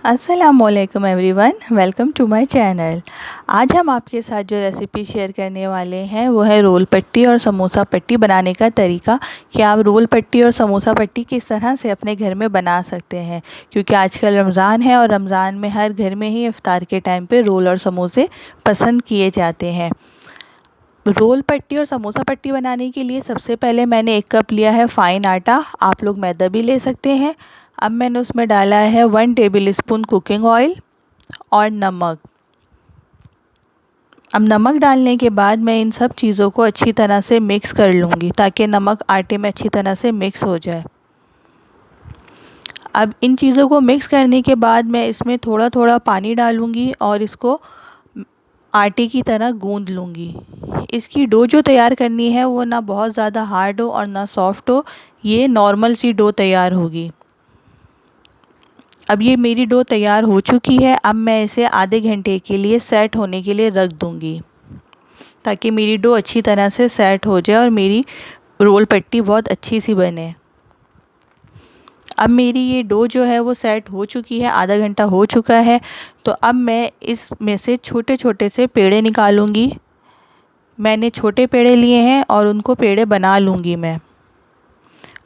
अस्सलामुअलैकुम everyone, welcome to my channel. आज हम आपके साथ जो रेसिपी शेयर करने वाले हैं वो है रोल पट्टी और समोसा पट्टी बनाने का तरीका कि आप रोल पट्टी और समोसा पट्टी किस तरह से अपने घर में बना सकते हैं, क्योंकि आजकल रमज़ान है और रमज़ान में हर घर में ही इफ्तार के टाइम पे रोल और समोसे पसंद किए जाते हैं। रोल पट्टी और समोसा पट्टी बनाने के लिए सबसे पहले मैंने 1 कप लिया है फ़ाइन आटा। आप लोग मैदा भी ले सकते हैं। अब मैंने उसमें डाला है 1 टेबल स्पून कुकिंग ऑयल और नमक। अब नमक डालने के बाद मैं इन सब चीज़ों को अच्छी तरह से मिक्स कर लूँगी ताकि नमक आटे में अच्छी तरह से मिक्स हो जाए। अब इन चीज़ों को मिक्स करने के बाद मैं इसमें थोड़ा थोड़ा पानी डालूँगी और इसको आटे की तरह गूंद लूँगी। इसकी डो जो तैयार करनी है वो ना बहुत ज़्यादा हार्ड हो और ना सॉफ्ट हो, ये नॉर्मल सी डो तैयार होगी। अब ये मेरी डो तैयार हो चुकी है। अब मैं इसे आधे घंटे के लिए सेट होने के लिए रख दूँगी ताकि मेरी डो अच्छी तरह से सेट हो जाए और मेरी रोल पट्टी बहुत अच्छी सी बने। अब मेरी ये डो जो है वो सेट हो चुकी है, आधा घंटा हो चुका है। तो अब मैं इसमें से छोटे छोटे से पेड़े निकालूंगी। मैंने छोटे पेड़े लिए हैं और उनको पेड़े बना लूँगी मैं।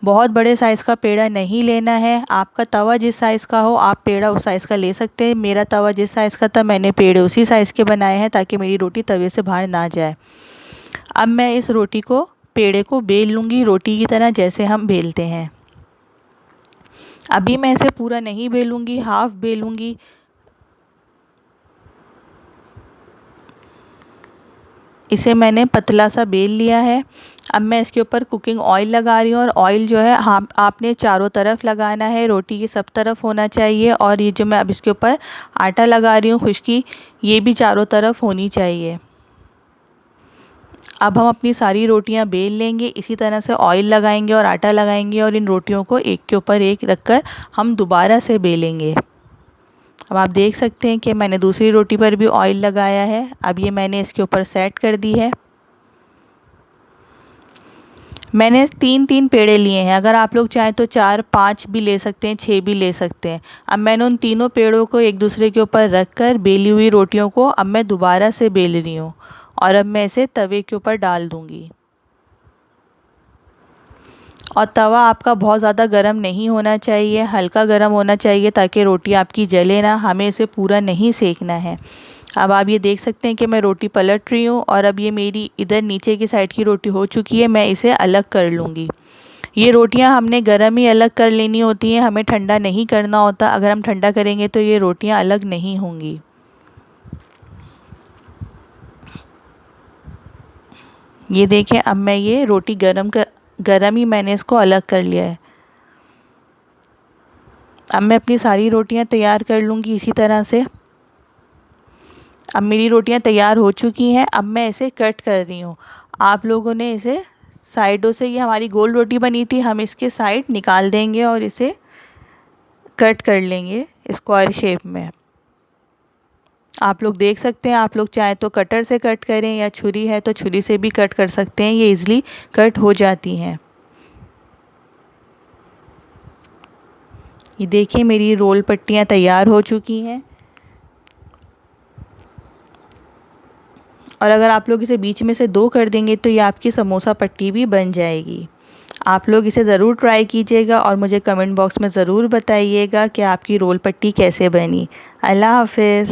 बहुत बड़े साइज़ का पेड़ा नहीं लेना है। आपका तवा जिस साइज़ का हो आप पेड़ा उस साइज़ का ले सकते हैं। मेरा तवा जिस साइज़ का था मैंने पेड़े उसी साइज़ के बनाए हैं ताकि मेरी रोटी तवे से बाहर ना जाए। अब मैं इस रोटी को पेड़े को बेल लूँगी रोटी की तरह, जैसे हम बेलते हैं। अभी मैं इसे पूरा नहीं बेलूँगी, हाफ बेलूँगी। इसे मैंने पतला सा बेल लिया है। अब मैं इसके ऊपर कुकिंग ऑयल लगा रही हूँ और ऑयल जो है आपने चारों तरफ लगाना है, रोटी की सब तरफ होना चाहिए। और ये जो मैं अब इसके ऊपर आटा लगा रही हूँ खुश्की, ये भी चारों तरफ होनी चाहिए। अब हम अपनी सारी रोटियां बेल लेंगे, इसी तरह से ऑयल लगाएंगे और आटा लगाएंगे और इन रोटियों को एक के ऊपर एक रखकर हम दोबारा से बेलेंगे। अब आप देख सकते हैं कि मैंने दूसरी रोटी पर भी ऑयल लगाया है। अब ये मैंने इसके ऊपर सेट कर दी है। मैंने 3-3 पेड़े लिए हैं। अगर आप लोग चाहें तो 4-5 भी ले सकते हैं, 6 भी ले सकते हैं। अब मैंने उन तीनों पेड़ों को एक दूसरे के ऊपर रखकर बेली हुई रोटियों को अब मैं दोबारा से बेल रही हूँ और अब मैं इसे तवे के ऊपर डाल दूँगी। और तवा आपका बहुत ज़्यादा गर्म नहीं होना चाहिए, हल्का गर्म होना चाहिए ताकि रोटी आपकी जले ना। हमें इसे पूरा नहीं सेकना है। अब आप ये देख सकते हैं कि मैं रोटी पलट रही हूँ और अब ये मेरी इधर नीचे की साइड की रोटी हो चुकी है। मैं इसे अलग कर लूँगी। ये रोटियां हमने गर्म ही अलग कर लेनी होती हैं, हमें ठंडा नहीं करना होता। अगर हम ठंडा करेंगे तो ये रोटियां अलग नहीं होंगी। ये देखें, अब मैं ये रोटी गरम ही मैंने इसको अलग कर लिया है। अब मैं अपनी सारी रोटियां तैयार कर लूँगी इसी तरह से। अब मेरी रोटियां तैयार हो चुकी हैं। अब मैं इसे कट कर रही हूँ। आप लोगों ने इसे साइडों से, ये हमारी गोल रोटी बनी थी, हम इसके साइड निकाल देंगे और इसे कट कर लेंगे स्क्वायर शेप में। आप लोग देख सकते हैं, आप लोग चाहे तो कटर से कट करें या छुरी है तो छुरी से भी कट कर सकते हैं, ये इजीली कट हो जाती हैं। ये देखिए मेरी रोल पट्टियाँ तैयार हो चुकी हैं। और अगर आप लोग इसे बीच में से 2 कर देंगे तो ये आपकी समोसा पट्टी भी बन जाएगी। आप लोग इसे ज़रूर ट्राई कीजिएगा और मुझे कमेंट बॉक्स में ज़रूर बताइएगा कि आपकी रोल पट्टी कैसे बनी। अल्लाह हाफ़िज़।